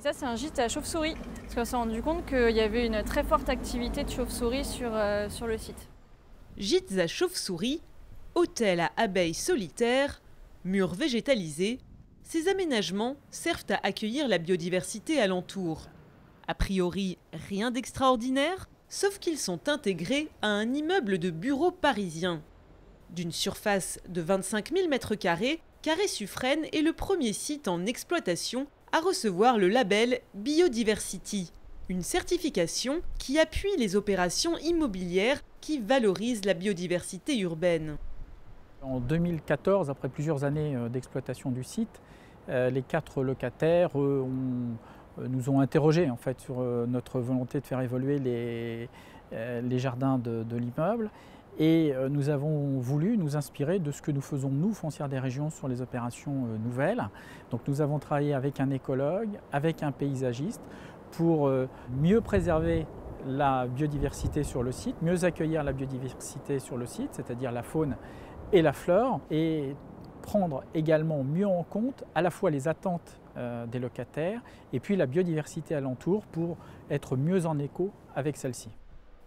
Et ça, c'est un gîte à chauves-souris, parce qu'on s'est rendu compte qu'il y avait une très forte activité de chauves-souris sur le site. Gîtes à chauves-souris, hôtels à abeilles solitaires, murs végétalisés, ces aménagements servent à accueillir la biodiversité alentour. A priori, rien d'extraordinaire, sauf qu'ils sont intégrés à un immeuble de bureaux parisien. D'une surface de 25 000 m², Carré-Suffren est le premier site en exploitation à recevoir le label Biodiversity, une certification qui appuie les opérations immobilières qui valorisent la biodiversité urbaine. En 2014, après plusieurs années d'exploitation du site, les 4 locataires nous ont interrogés en fait, sur notre volonté de faire évoluer les jardins de l'immeuble. Et nous avons voulu nous inspirer de ce que nous faisons, nous, Foncière des Régions, sur les opérations nouvelles. Donc nous avons travaillé avec un écologue, avec un paysagiste, pour mieux préserver la biodiversité sur le site, mieux accueillir la biodiversité sur le site, c'est-à-dire la faune et la flore, et prendre également mieux en compte à la fois les attentes des locataires et puis la biodiversité alentour pour être mieux en écho avec celle-ci.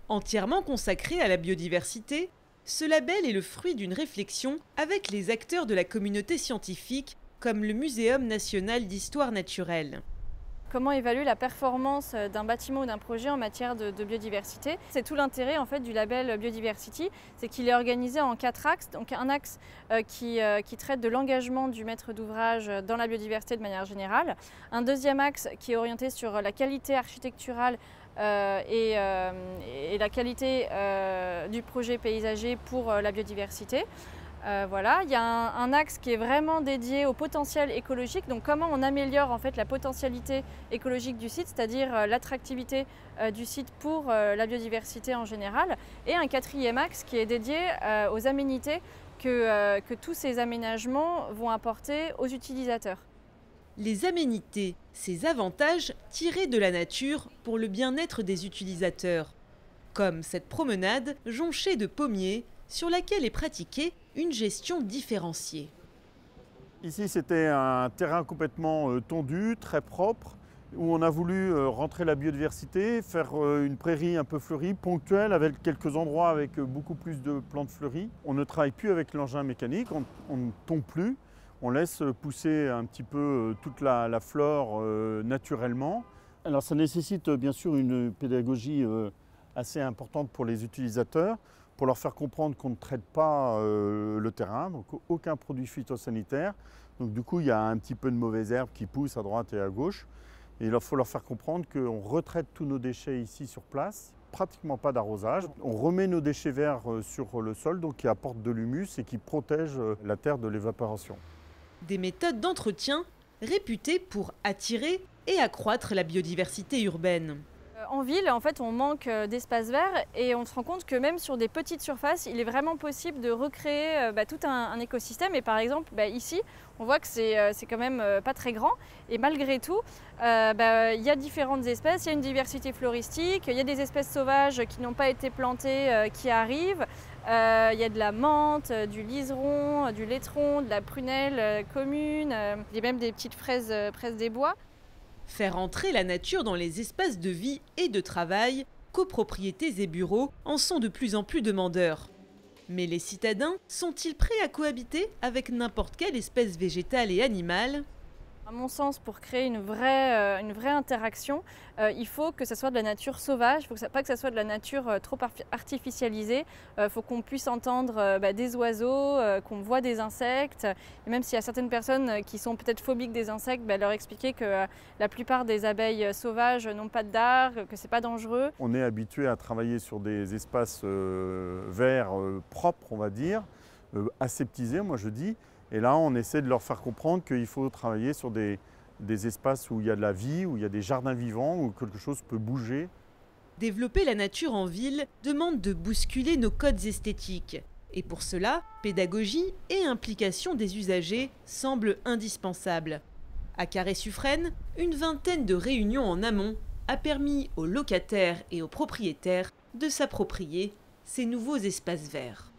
Entièrement consacré à la biodiversité, ce label est le fruit d'une réflexion avec les acteurs de la communauté scientifique, comme le Muséum national d'histoire naturelle. Comment évaluer la performance d'un bâtiment ou d'un projet en matière de biodiversité? C'est tout l'intérêt en fait du label Biodiversity, c'est qu'il est organisé en 4 axes. Donc un axe qui traite de l'engagement du maître d'ouvrage dans la biodiversité de manière générale. Un deuxième axe qui est orienté sur la qualité architecturale et la qualité du projet paysager pour la biodiversité. Voilà. Il y a un axe qui est vraiment dédié au potentiel écologique, donc comment on améliore en fait la potentialité écologique du site, c'est-à-dire l'attractivité du site pour la biodiversité en général, et un 4e axe qui est dédié aux aménités que tous ces aménagements vont apporter aux utilisateurs. Les aménités, ces avantages tirés de la nature pour le bien-être des utilisateurs, comme cette promenade jonchée de pommiers sur laquelle est pratiquée une gestion différenciée. Ici, c'était un terrain complètement tondu, très propre, où on a voulu rentrer la biodiversité, faire une prairie un peu fleurie, ponctuelle, avec quelques endroits avec beaucoup plus de plantes fleuries. On ne travaille plus avec l'engin mécanique, on ne tombe plus, on laisse pousser un petit peu toute la flore naturellement. Alors ça nécessite bien sûr une pédagogie assez importante pour les utilisateurs, pour leur faire comprendre qu'on ne traite pas le terrain, donc aucun produit phytosanitaire. Donc du coup, il y a un petit peu de mauvaises herbes qui poussent à droite et à gauche. Et il faut leur faire comprendre qu'on retraite tous nos déchets ici sur place, pratiquement pas d'arrosage. On remet nos déchets verts sur le sol, donc qui apportent de l'humus et qui protègent la terre de l'évaporation. Des méthodes d'entretien réputées pour attirer et accroître la biodiversité urbaine. En ville, en fait, on manque d'espaces verts et on se rend compte que même sur des petites surfaces, il est vraiment possible de recréer tout un écosystème. Et par exemple, ici, on voit que c'est quand même pas très grand. Et malgré tout, il y a différentes espèces, il y a une diversité floristique, il y a des espèces sauvages qui n'ont pas été plantées qui arrivent. Il y a de la menthe, du liseron, du laitron, de la prunelle commune, il y a même des petites fraises des bois. Faire entrer la nature dans les espaces de vie et de travail, copropriétés et bureaux en sont de plus en plus demandeurs. Mais les citadins sont-ils prêts à cohabiter avec n'importe quelle espèce végétale et animale ? À mon sens, pour créer une vraie interaction, il faut que ce soit de la nature sauvage, il ne faut pas que ce soit de la nature trop artificialisée. Il faut qu'on puisse entendre des oiseaux, qu'on voit des insectes. Et même s'il y a certaines personnes qui sont peut-être phobiques des insectes, leur expliquer que la plupart des abeilles sauvages n'ont pas de dard, que ce n'est pas dangereux. On est habitué à travailler sur des espaces verts propres, on va dire, aseptisés, moi je dis. Et là, on essaie de leur faire comprendre qu'il faut travailler sur des espaces où il y a de la vie, où il y a des jardins vivants, où quelque chose peut bouger. Développer la nature en ville demande de bousculer nos codes esthétiques. Et pour cela, pédagogie et implication des usagers semblent indispensables. À Carré-Suffren, une vingtaine de réunions en amont a permis aux locataires et aux propriétaires de s'approprier ces nouveaux espaces verts.